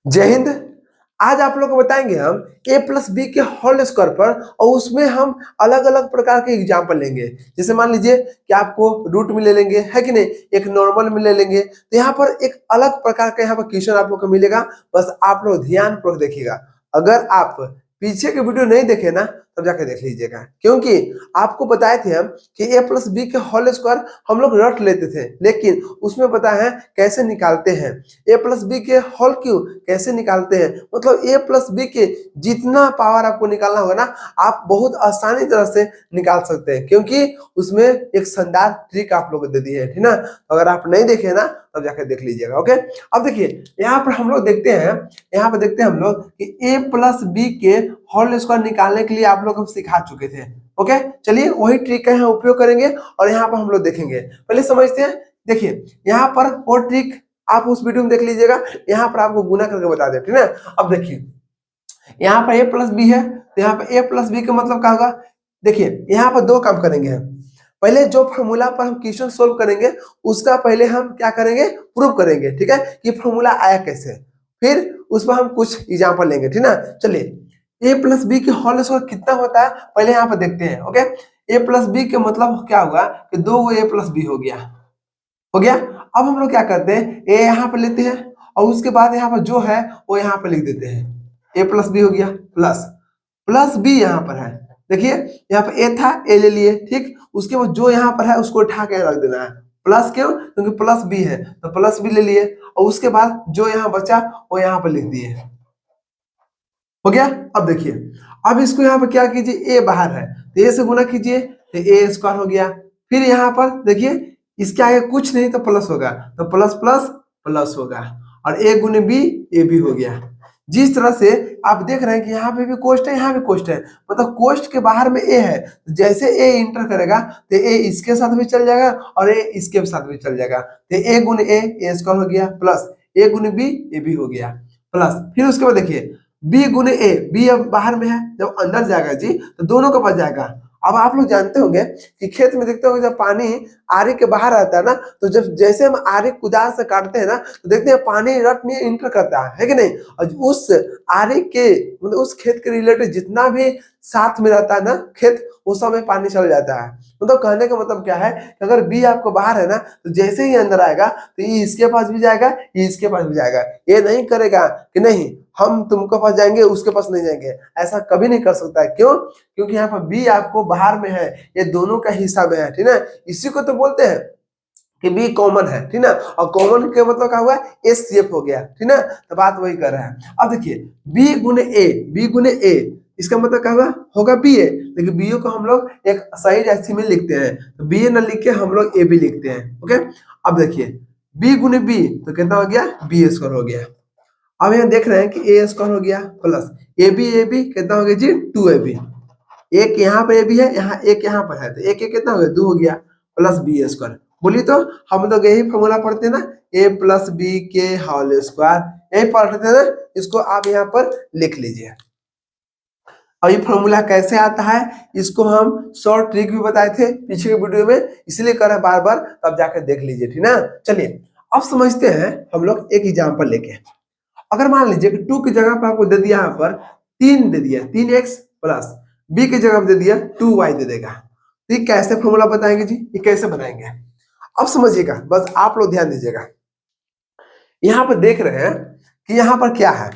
जय हिंद। आज आप लोग को बताएंगे हम a प्लस बी के होल स्क्वायर पर, और उसमें हम अलग अलग प्रकार के एग्जाम्पल लेंगे। जैसे मान लीजिए कि आपको रूट में ले लेंगे, है कि नहीं, एक नॉर्मल में ले लेंगे, तो यहाँ पर एक अलग प्रकार का यहाँ पर क्वेश्चन आप लोग को मिलेगा। बस आप लोग ध्यान पूर्वक देखिएगा। अगर आप पीछे के वीडियो नहीं देखे ना, तब जाके देख लीजिएगा, क्योंकि आपको बताए थे हम कि a प्लस बी के होल स्क्वायर हम लोग रट लेते थे, लेकिन उसमें पता है कैसे निकालते हैं। a प्लस बी के होल क्यूब कैसे निकालते हैं, मतलब a प्लस बी के जितना पावर आपको निकालना होगा ना, आप बहुत आसानी तरह से निकाल सकते हैं, क्योंकि उसमें एक शानदार ट्रिक आप लोगों को दे दी है, ठीक ना। अगर आप नहीं देखे ना, तब जाकर देख लीजिएगा। ओके, अब देखिए यहाँ पर हम लोग देखते हैं, यहाँ पर देखते हैं हम लोग कि a प्लस बी के होल स्क्वायर निकालने के लिए आप लोग हम सिखा चुके थे। ओके, चलिए वही ट्रिक का यहाँ उपयोग करेंगे और यहाँ पर हम लोग देखेंगे। पहले समझते हैं। देखिए यहाँ पर वो ट्रिक आप उस वीडियो में देख लीजिएगा, यहाँ पर आपको गुना करके बता दे, ठीक है। अब देखिए यहाँ पर a प्लस बी है, तो यहाँ पर a प्लस बी का मतलब क्या होगा। देखिए यहाँ पर दो काम करेंगे हम। पहले जो फॉर्मूला पर हम क्वेश्चन सोल्व करेंगे, उसका पहले हम क्या करेंगे, प्रूव करेंगे, ठीक है, कि फॉर्मूला आया कैसे। फिर उस पर हम कुछ एग्जाम्पल लेंगे, ठीक ना। चलिए a प्लस बी के होल स्क्वायर कितना होता है, पहले यहाँ पर देखते हैं। ओके, a प्लस बी के मतलब क्या होगा कि दो a प्लस बी हो गया, हो गया। अब हम लोग क्या करते हैं, a यहाँ पर लेते हैं और उसके बाद यहाँ पर जो है वो यहाँ पर लिख देते हैं। a प्लस बी हो गया, प्लस प्लस बी यहाँ पर है। देखिए यहाँ पर a था, a ले लिए, ठीक। उसके बाद जो यहाँ पर है उसको उठा के रख देना है। प्लस क्यों, क्योंकि प्लस बी है, तो प्लस बी ले लिए, और उसके बाद जो यहाँ बचा वो यहाँ पर लिख दिए। हो गया। अब देखिए, अब इसको यहाँ पर क्या कीजिए, a बाहर है तो a से गुना कीजिए, तो a स्क्वायर हो गया। फिर यहाँ पर देखिए इसके आगे कुछ नहीं तो प्लस होगा, तो प्लस प्लस प्लस होगा, और a गुने b, a भी हो गया। जिस तरह से आप देख रहे हैं कि यहाँ पे भी कोष्ट है, यहाँ भी कोष्ट है, मतलब कोष्ट के बाहर में a है, तो जैसे a इंटर करेगा तो a इसके साथ भी चल जाएगा और a इसके साथ भी चल जाएगा, तो a गुने a स्क्वायर हो गया, प्लस a गुने b, a भी हो गया, प्लस फिर उसके बाद देखिए b गुने a, b अब बाहर में है, जब अंदर जाएगा जी तो दोनों का बच जाएगा। अब आप लोग जानते होंगे कि खेत में देखते होंगे जब पानी आरे के बाहर आता है ना, तो जब जैसे हम आरे कुदाल से काटते हैं ना, तो देखते हैं पानी रट में इंटर करता है कि नहीं। और उस आरे के मतलब उस खेत के रिलेटेड जितना भी साथ में रहता है ना खेत, उस समय पानी चल जाता है। मतलब कहने का मतलब क्या है कि अगर बी आपको बाहर है ना, तो जैसे ही अंदर आएगा तो ये इसके पास भी जाएगा, ये इसके पास भी जाएगा। ये नहीं करेगा कि नहीं हम तुमको पास जाएंगे उसके पास नहीं जाएंगे, ऐसा कभी नहीं कर सकता है। क्यों, क्योंकि यहाँ पर बी आपको बाहर में है, ये दोनों का हिस्सा में है, ठीक है। इसी को तो बोलते हैं कि बी कॉमन है, ठीक ना। और कॉमन के मतलब क्या हुआ, एस सेफ हो गया, ठीक ना। तो बात वही कर रहा है। अब देखिए बी गुने ए, बी गुने ए, इसका मतलब क्या हुआ, होगा बी ए, लेकिन बी को हम लोग एक सही राशि में लिखते हैं, तो बी ए न लिख के हम लोग ए बी लिखते हैं। ओके, अब देखिए बी गुने बी तो कितना हो गया, बी स्क्वायर हो गया। अब यहाँ देख रहे हैं कि ए स्क्वायर हो गया, प्लस ए बी कितना हो गया जी, 2ab। एक यहाँ पे ए बी है, यहाँ एक यहाँ पर है, तो एक कितना हो गया, 2 हो गया, प्लस बी स्क्वायर। बोली तो हम लोग यही फॉर्मूला पढ़ते हैं ना, a प्लस बी के होल स्क्वायर, यही पढ़ते हैं ना। इसको आप यहाँ पर लिख लीजिए। अब ये फॉर्मूला कैसे आता है, इसको हम शॉर्ट ट्रिक भी बताए थे पीछे के वीडियो में, इसलिए कर रहे बार बार, तब जाकर देख लीजिए, ठीक ना। चलिए अब समझते हैं हम लोग एक एग्जाम्पल लेके। अगर मान लीजिए कि 2 की जगह पर आपको दे दिया यहाँ पर 3 दे दिया, 3x प्लस b की जगह पर दे दिया 2y दे देगा, तो ये कैसे फॉर्मूला बताएंगे जी, ये कैसे बनाएंगे। अब समझिएगा, बस आप लोग ध्यान दीजिएगा। यहाँ पर देख रहे हैं कि यहाँ पर क्या है,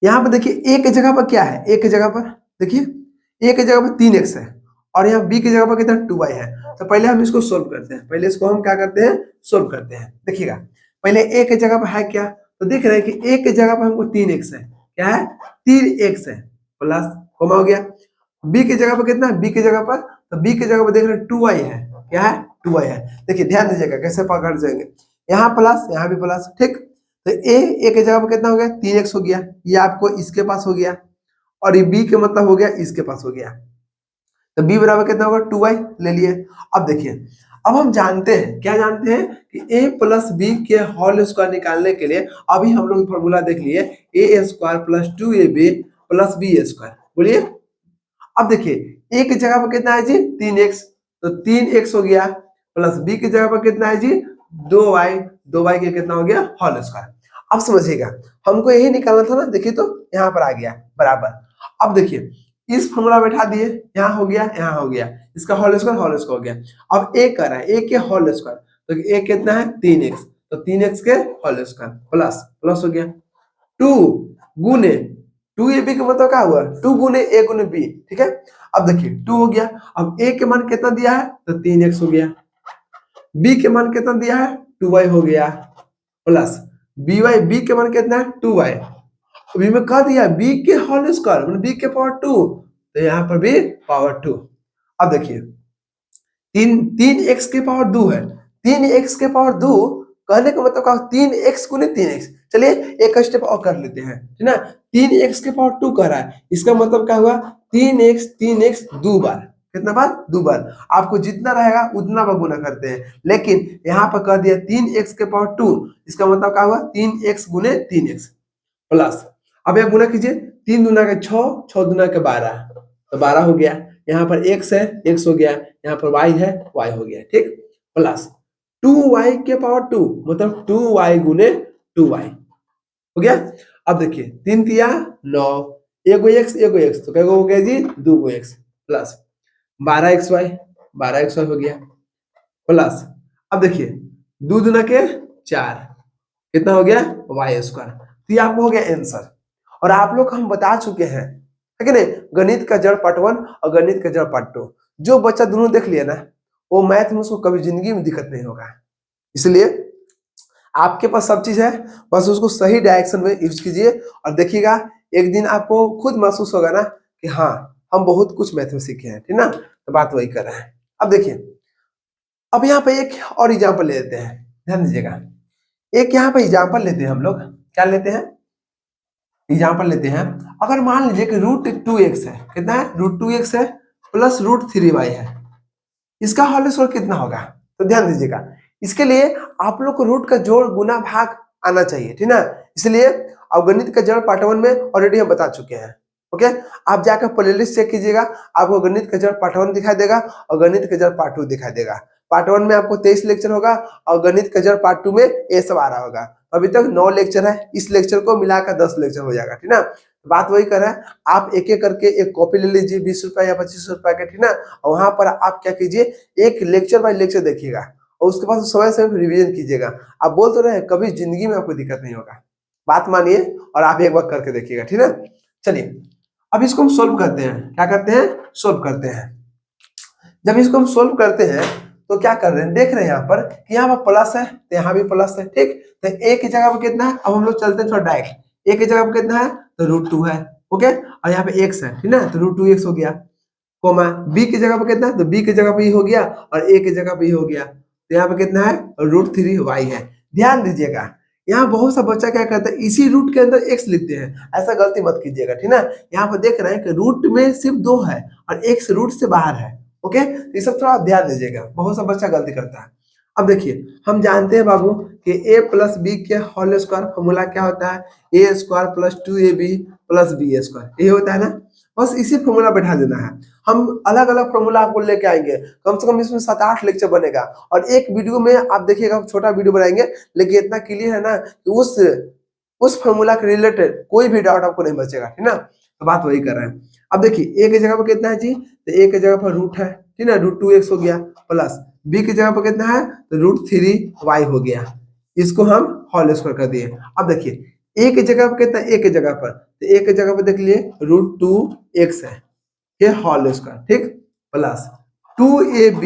यहाँ पर देखिए a की जगह पर क्या है, a की जगह पर देखिए a की जगह पर 3x है, और यहाँ b की जगह पर कितना 2y है। तो पहले हम इसको सोल्व करते हैं, पहले इसको हम क्या करते हैं, सोल्व करते हैं। देखिएगा पहले a की जगह पर है क्या, तो देख रहे हैं कि a की जगह पर हमको 3x है, क्या है 3x है, प्लस कोमा हो गया। b की जगह पर कितना है, b की जगह पर, तो b की जगह पर देख रहे हैं 2y है, क्या है 2y है। देखिए ध्यान दीजिएगा कैसे पकड़ जाएंगे, यहाँ प्लस यहाँ भी प्लस, ठीक। तो a की जगह पर कितना हो गया, 3x हो गया, ये आपको इसके पास हो गया, और ये b के मतलब हो गया इसके पास हो गया, तो b बराबर कितना होगा 2y ले लिए। अब देखिए अब हम जानते हैं, क्या जानते हैं कि a प्लस बी के होल स्क्वायर निकालने के लिए अभी हम लोग फॉर्मूला देख लिए, a square plus 2ab plus B square. बोलिए अब देखिए a की जगह पर कितना है जी 3x, तो 3x हो गया, प्लस b की जगह पर कितना है जी 2y, 2y के कितना हो गया होल स्क्वायर। अब समझिएगा, हमको यही निकालना था ना, देखिए तो यहाँ पर आ गया बराबर। अब देखिए इस फॉर्मूला बैठा दिए, यहाँ हो गया, यहाँ हो गया, इसका होल स्क्वायर हो गया। अब ए कर रहा है, ए के होल स्क्वायर, तो ए कितना है 3x, तो 3x के होल स्क्वायर प्लस प्लस हो गया 2 गुने 2ab का मतलब क्या हुआ 2 गुने a गुने b, ठीक है। अब देखिए 2 हो गया, अब a के मान कितना दिया है तो 3x हो गया, b के मान कितना दिया है 2y हो गया, प्लस b के मान कितना है 2y, अभी में कह दिया b के होल स्क्वायर मतलब b के पावर 2, तो यहाँ पर भी पावर 2। अब देखिए 3x के पावर 2 है, 3x के पावर 2 कहने का मतलब क्या 3x गुने 3x। चलिए एक स्टेप और कर लेते हैं, है ना। 3x के पावर 2 कह रहा है, इसका मतलब क्या हुआ 3x दो बार, कितना बार 2 बार। आपको जितना रहेगा उतना बार गुना करते हैं, लेकिन यहाँ पर कह दिया 3x के पावर 2, इसका मतलब क्या हुआ 3x गुने 3x प्लस, अब यह गुना कीजिए 3 दूना के 6, 6 दूना के 12, तो 12 हो गया। यहाँ पर x है, x हो गया, यहाँ पर y है, y हो गया, ठीक, प्लस 2y के पावर 2 मतलब 2y गुने 2y हो गया। अब देखिए 3 तिया 9, एगो x तो क्या हो गया जी 2 x प्लस 12xy हो गया, प्लस अब देखिए 2 दूना के 4, कितना हो गया y स्क्वायर। तो ये आपको हो गया आंसर। और आप लोग हम बता चुके हैं, है कि नहीं, गणित का जड़ पार्ट 1 और गणित का जड़ पार्ट 2। जो बच्चा दोनों देख लिया ना, वो मैथ में उसको कभी जिंदगी में दिक्कत नहीं होगा। इसलिए आपके पास सब चीज है, बस उसको सही डायरेक्शन में यूज कीजिए और देखिएगा एक दिन आपको खुद महसूस होगा ना कि हाँ हम बहुत कुछ मैथ में सीखे हैं, ठीक ना। तो बात वही कर रहे हैं। अब देखिए अब यहाँ पे एक और एग्जाम्पल ले लेते हैं, ध्यान दीजिएगा। एक यहाँ पे एग्जाम्पल लेते हैं हम लोग, क्या लेते हैं एग्जाम्पल लेते हैं। अगर मान लीजिए कि √2x है, कितना है √2x है प्लस √3y है, इसका होल स्क्वायर कितना होगा। तो ध्यान दीजिएगा, इसके लिए आप लोग को रूट का जोड़ गुना भाग आना चाहिए, ठीक ना। इसलिए अब गणित का जड़ पार्ट 1 में ऑलरेडी हम बता चुके हैं, ओके। आप जाकर प्लेलिस्ट चेक कीजिएगा, आपको गणित का जड़ पार्ट 1 दिखाई देगा और गणित का जड़ पार्ट 2 दिखाई देगा। पार्ट 1 में आपको 23 लेक्चर होगा और गणित का जड़ पार्ट 2 में ये सब आ रहा होगा। अभी तक 9 लेक्चर है, इस लेक्चर को मिलाकर 10 लेक्चर हो जाएगा, ठीक ना। बात वही कर रहा है, आप एक एक करके एक कॉपी ले लीजिए 20 रुपए या 25 रुपए का, ठीक ना। और वहां पर आप क्या कीजिए, एक लेक्चर बाय लेक्चर देखिएगा और उसके बाद समय समय रिवीजन कीजिएगा। आप बोल तो रहे कभी जिंदगी में आपको दिक्कत नहीं होगा, बात मानिए और आप एक बार करके देखिएगा, ठीक है। चलिए अब इसको हम सोल्व करते हैं, क्या करते हैं सोल्व करते हैं। जब इसको हम सोल्व करते हैं तो क्या कर रहे हैं, देख रहे हैं यहाँ पर कि यहाँ पर प्लस है तो यहाँ भी प्लस है, ठीक। तो ए की जगह पर कितना है, अब हम लोग चलते हैं थोड़ा डायरेक्ट, ए की जगह पर कितना है तो √2 है, ओके। और यहाँ पे x है, ठीक ना, तो √2x हो गया, कोमा बी की जगह पे कितना है तो बी की जगह पे ही हो गया और ए की जगह पे ही हो गया, तो यहाँ पे कितना है √3y है। ध्यान दीजिएगा यहाँ बहुत सा बच्चा क्या करता है इसी रूट के अंदर x लिखते हैं, ऐसा गलती मत कीजिएगा, ठीक ना। यहाँ पर देख रहे हैं कि रूट में सिर्फ 2 है और x रूट से बाहर है, ओके। तो ये सब थोड़ा ध्यान दीजिएगा, बहुत सा बच्चा गलती करता है। अब देखिए हम जानते हैं बाबू कि a प्लस बी के होल स्क्वायर फॉर्मूला क्या होता है, a square plus 2ab plus B square, ये होता है ना। बस इसी फॉर्मूला बैठा देना है, हम अलग अलग फॉर्मूला आपको लेके आएंगे, कम से कम इसमें 7-8 लेक्चर बनेगा और एक वीडियो में आप देखिएगा, छोटा वीडियो बनाएंगे लेकिन इतना क्लियर है ना कि उस फॉर्मूला के रिलेटेड कोई भी डाउट आपको नहीं बचेगा, ठीक ना। तो बात वही कर रहे हैं। अब देखिए ए की जगह पर कितना है जी, तो ए की जगह पर रूट है, ठीक ना, √2x हो गया, प्लस बी की जगह पर कितना है तो √3y हो गया, इसको हम होल स्क्वायर कर दिए। अब देखिए ए की जगह पर कितना, ए की जगह पर तो ए की जगह पर देख लिए √2x है, ये होल स्क्वायर, ठीक, प्लस 2ab,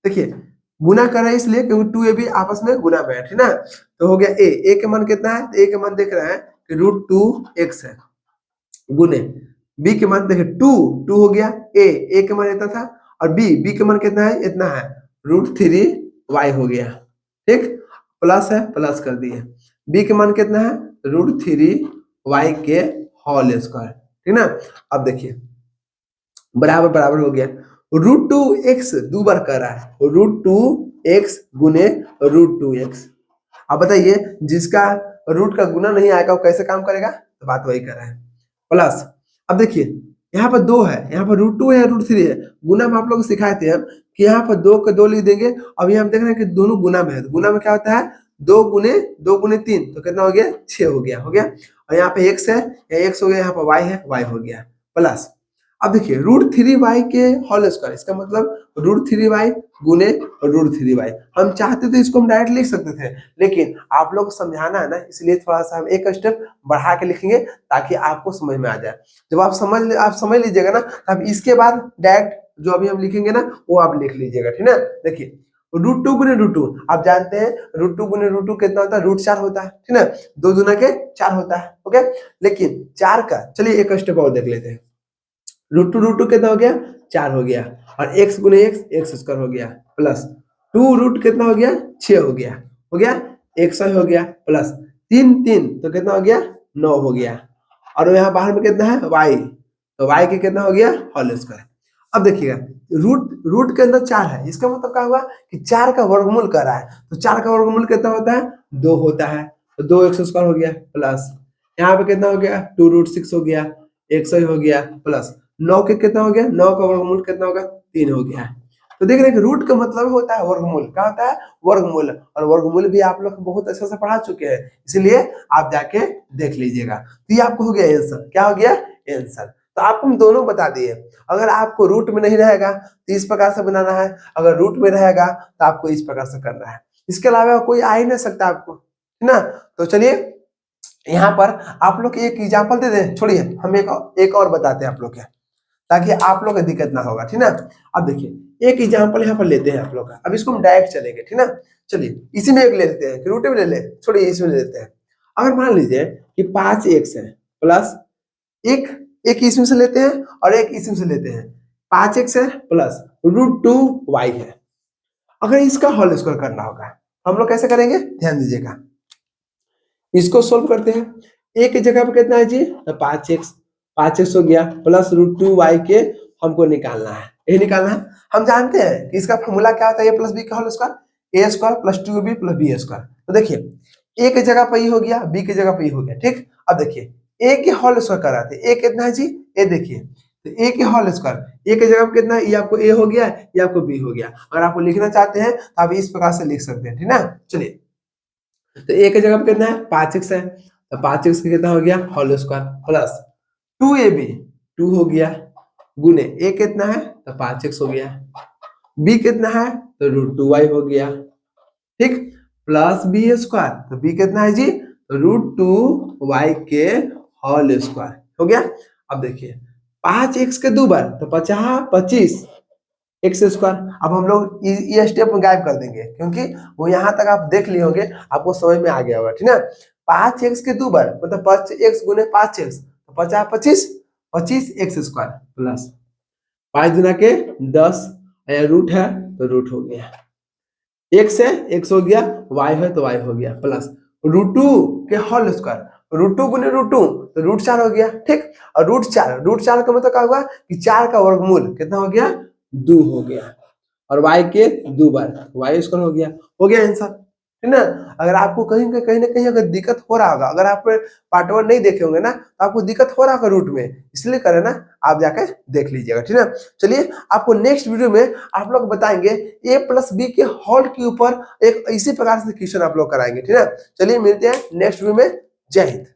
देखिए गुना कर रहे हैं इसलिए क्योंकि 2ab आपस में गुना में है, ठीक ना। तो हो गया ए के मान कितना है, ए के मान देख रहे हैं कि √2x है, गुने बी के मान देखिए 2 हो गया, ए के मान इतना था और बी के मान कितना है इतना है √3y हो गया, ठीक, प्लस है प्लस कर दिए, बी के मान कितना है √3y के होल स्क्वायर, ठीक ना। अब देखिए बराबर बराबर हो गया, √2x 2 बार कर रहा है, √2x गुने √2x। अब बताइए जिसका रूट का गुना नहीं आएगा वो कैसे काम करेगा, तो बात वही कर रहा है, प्लस अब देखिए यहाँ पर 2 है, यहाँ पर √2 है √3 है, गुना में आप लोग सिखाए थे हम कि यहाँ पर 2 के 2 लिख देंगे। अब यहाँ हम देख रहे हैं कि दोनों गुना में है, तो गुना में क्या होता है 2 गुने 3 तो कितना हो गया 6 हो गया और यहाँ पे x है, x हो गया, यहाँ पे y है, y हो गया प्लस। अब देखिए √3y के होल स्क्वायर, इसका मतलब √3y गुने √3y। हम चाहते तो इसको हम डायरेक्ट लिख सकते थे, लेकिन आप लोग को समझाना है ना, इसलिए थोड़ा सा हम एक स्टेप बढ़ा के लिखेंगे ताकि आपको समझ में आ जाए। जब आप समझ लीजिएगा ना, तब इसके बाद डायरेक्ट जो अभी हम लिखेंगे ना वो आप लिख लीजिएगा, ठीक है। देखिए √2 गुने √2, आप जानते हैं √2 गुने √2 कितना होता है, √4 होता है, ठीक है। 2 दूना के 4 होता है, ओके। लेकिन 4 का, चलिए एक स्टेप और देख लेते हैं। √2 कितना हो गया 4 हो गया और x गुने x स्क्वायर हो गया प्लस 2 रूट कितना हो गया 6 हो गया x हो गया प्लस 3 तो कितना हो गया 9 हो गया और यहाँ बाहर में कितना है y, तो y के कितना हो गया होल स्क्वायर। अब देखिएगा रूट के अंदर 4 है, इसका मतलब क्या हुआ कि 4 का वर्गमूल कर रहा है, तो 4 का वर्गमूल कितना होता है 2 होता है, तो 2x स्क्वायर हो गया प्लस यहाँ पे कितना हो गया 2√6 हो गया, x हो गया प्लस 9 के कितना हो गया 9 का वर्गमूल कितना होगा 3 हो गया। तो देख रहे हैं रूट का मतलब होता है वर्गमूल, क्या होता है वर्गमूल, और वर्गमूल भी आप लोग बहुत अच्छे से पढ़ा चुके हैं, इसलिए आप जाके देख लीजिएगा। तो ये आपको हो गया आंसर, क्या हो गया आंसर। तो आपको हम दोनों बता दिए, अगर आपको रूट में नहीं रहेगा तो इस प्रकार से बनाना है, अगर रूट में रहेगा तो आपको इस प्रकार से करना है, इसके अलावा कोई आ ही नहीं सकता आपको, है ना। तो चलिए यहाँ पर आप लोग एक एग्जाम्पल दे दें, छोड़िए हम एक और बताते हैं आप लोग के, ताकि आप लोग को दिक्कत ना होगा, ठीक ना। अब देखिए एक एग्जांपल यहाँ पर लेते हैं आप लोग का, अब इसको हम डायरेक्ट चलेंगे, ठीक ना। चलिए इसी में एक ले लेते हैं, रूट में ले ले, छोड़िए इसमें ले लेते हैं। अगर मान लीजिए कि 5x है प्लस एक इसमें से लेते हैं और एक इसमें से लेते हैं, 5x है प्लस √2y है। अगर इसका होल स्क्वायर करना होगा हम लोग कैसे करेंगे, ध्यान दीजिएगा। इसको सोल्व करते हैं, एक जगह पे कितना है जी 5x हो गया प्लस √2y के हमको निकालना है, यही निकालना है। हम जानते हैं कि इसका फॉर्मूला क्या होता है a प्लस बी का whole square, a square plus 2b plus b square. तो देखिए a की जगह पर ये हो गया, b की जगह पर ये हो गया, ठीक। अब देखिए a के होल स्क्वायर कर रहे थे, a कितना है जी a, देखिए तो a के होल स्क्वायर a की जगह पर कितना है, ये आपको a हो गया, ये आपको b हो गया। अगर आपको लिखना चाहते हैं तो आप इस प्रकार से लिख सकते हैं, ठीक ना। चलिए तो a की जगह पे कितना है 5x है, तो 5x का कितना हो गया होल स्क्वायर प्लस 2ab 2 हो गया गुने a कितना है तो 5x हो गया, b कितना है तो √2y हो गया, ठीक, प्लस b स्क्वायर, तो b कितना है जी √2y के होल स्क्वायर हो गया। अब देखिए 5x के 2 बार तो 25 एक्स स्क्वायर। अब हम लोग ये स्टेप में गायब कर देंगे, क्योंकि वो यहाँ तक आप देख लिए होंगे, आपको समझ में आ गया होगा, ठीक है। 5x के 2 बार मतलब 5x गुने 5x, तो 25 एक्स स्क्वायर प्लस 5 गुना के 10, रूट है तो रूट हो गया, x है x हो गया, y है तो y हो गया प्लस √2 के होल स्क्वायर, √2 गुने √2 तो √4 हो गया, ठीक। और √4 का मतलब क्या हुआ कि 4 का वर्गमूल कितना हो गया 2 हो गया और y के 2 बार y स्क्वायर हो गया आंसर, है ना। अगर आपको कहीं ना कहीं अगर दिक्कत हो रहा होगा, अगर आप पार्ट 1 नहीं देखे होंगे ना तो आपको दिक्कत हो रहा होगा रूट में, इसलिए करे ना आप जाकर देख लीजिएगा, ठीक है। चलिए आपको नेक्स्ट वीडियो में आप लोग बताएंगे a प्लस बी के होल के ऊपर एक इसी प्रकार से क्वेश्चन आप लोग कराएंगे, ठीक है। चलिए मिलते हैं नेक्स्ट वीडियो में, जय हिंद।